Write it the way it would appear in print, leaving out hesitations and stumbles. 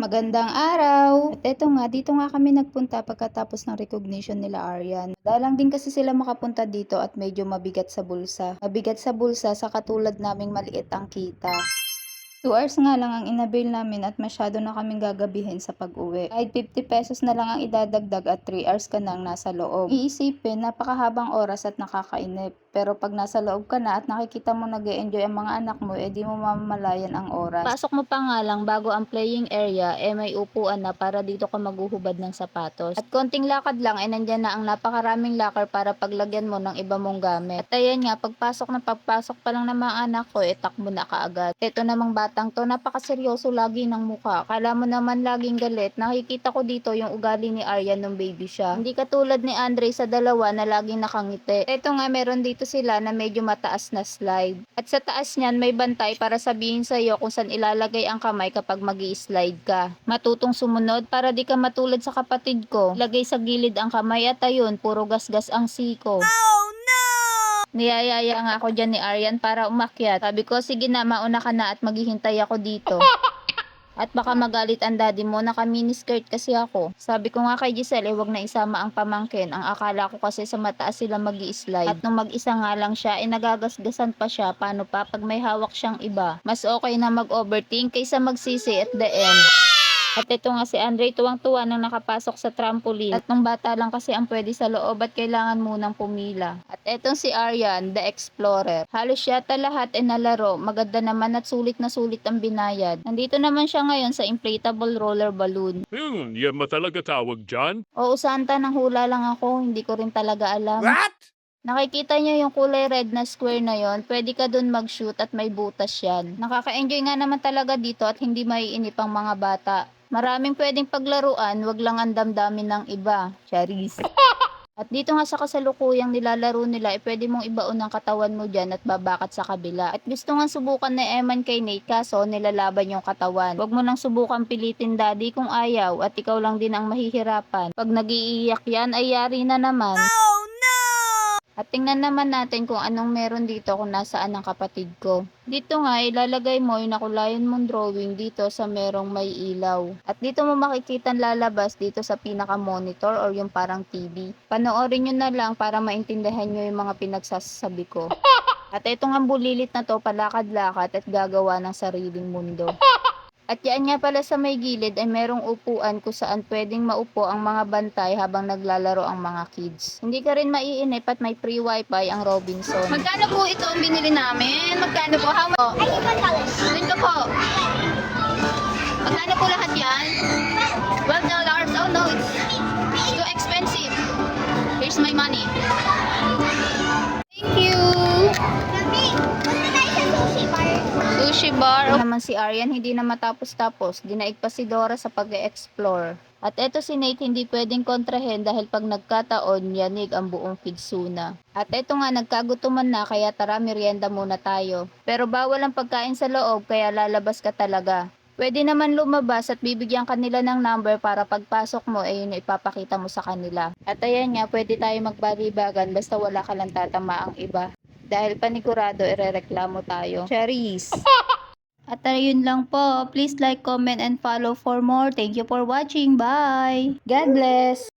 Magandang araw! At eto nga, dito nga kami nagpunta pagkatapos ng recognition nila Aryan. Madalang din kasi sila makapunta dito at medyo mabigat sa bulsa. Mabigat sa bulsa sa katulad naming maliit ang kita. 2 hours nga lang ang inabail namin at masyado na kaming gagabihin sa pag-uwi. Kahit 50 pesos na lang ang idadagdag at 3 hours ka nang nasa loob. Iisipin, napakahabang oras at nakakainip. Pero pag nasa loob ka na at nakikita mo nag-e-enjoy ang mga anak mo, di mo mamamalayan ang oras. Pasok mo pa nga lang bago ang playing area, may upuan na para dito ka maghuhubad ng sapatos. At konting lakad lang, nandyan na ang napakaraming locker para paglagyan mo ng iba mong gamit. At ayan nga, pagpasok pa lang ng mga anak ko, takbo na kaagad. Ito namang batang to, napakaseryoso lagi ng mukha. Kala mo naman laging galit. Nakikita ko dito yung ugali ni Aryan nung baby siya. Hindi katulad ni Andre sa dalawa na laging nakangiti. Ito nga, meron dito sila na medyo mataas na slide. At sa taas niyan, may bantay para sabihin sa'yo kung saan ilalagay ang kamay kapag magi-slide ka. Matutong sumunod para di ka matulad sa kapatid ko. Lagay sa gilid ang kamay at ayun, puro gasgas ang siko. Oh no! Niyayaya nga ako dyan ni Aryan para umakyat. Sabi ko, sige na, mauna ka na at maghihintay ako dito. At baka magalit ang daddy mo, naka miniskirt kasi ako. Sabi ko nga kay Giselle, wag na isama ang pamangkin. Ang akala ko kasi sa mataas sila magi-slide. At nung mag-isa nga lang siya, nagagasgasan pa siya. Paano pa pag may hawak siyang iba? Mas okay na mag-overthink kaysa magsisi at the end. At ito nga si Andre, tuwang-tuwa nang nakapasok sa trampoline. At nung bata lang kasi ang pwede sa loob at kailangan munang pumila. At etong si Aryan, the explorer. Halos yata lahat nalaro. Maganda naman at sulit na sulit ang binayad. Nandito naman siya ngayon sa inflatable roller balloon. Yan ba talaga tawag dyan? Oo, Santa, nang hula lang ako. Hindi ko rin talaga alam. What? Nakikita niyo yung kulay red na square na yon, pwede ka dun mag-shoot at may butas yan. Nakaka-enjoy nga naman talaga dito at hindi maiinip ang mga bata. Maraming pwedeng paglaruan, wag lang ang damdamin ng iba. Charis. At dito nga sa kasalukuyang nilalaro nila, pwede mong ibaon ang katawan mo dyan at babakat sa kabila. At gusto nga subukan ni Eman kay Nate, kaso nilalaban yung katawan. Wag mo nang subukan pilitin daddy kung ayaw at ikaw lang din ang mahihirapan. Pag nag-iiyak yan ay yari na naman. At tingnan naman natin kung anong meron dito kung nasaan ang kapatid ko. Dito nga, ilalagay mo yung nakulayan mong drawing dito sa merong may ilaw. At dito mo makikita lalabas dito sa pinaka-monitor or yung parang TV. Panoorin nyo na lang para maintindihan nyo yung mga pinagsasabi ko. At itong ang bulilit na to, palakad-lakad at gagawa ng sariling mundo. At yan nga pala sa may gilid ay merong upuan kung saan pwedeng maupo ang mga bantay habang naglalaro ang mga kids. Hindi ka rin maiinip at may free wifi ang Robinson. Magkano po ito ang binili namin? Magkano po? How much? Ay, $1. Ito po. Magkano po lahat yan? $12. Oh no, it's too expensive. Here's my money. Thank you. Mami, punta tayo sa sushi bar. Sushi bar. Naman si Aryan hindi na matapos-tapos, dinaig pa si Dora sa pag-e-explore. At eto si Nate hindi pwedeng kontrahen dahil pag nagkataon, yanig ang buong Figsuna. At eto nga nagkagutuman na kaya tara merienda muna tayo. Pero bawal ang pagkain sa loob kaya lalabas ka talaga. Pwede naman lumabas at bibigyan kanila ng number para pagpasok mo yun ipapakita mo sa kanila. At ayan nga, pwede tayo magbalibagan basta wala ka lang tatamaang iba. Dahil panigurado irereklamo tayo. Charis! At ayun lang po. Please like, comment, and follow for more. Thank you for watching. Bye! God bless!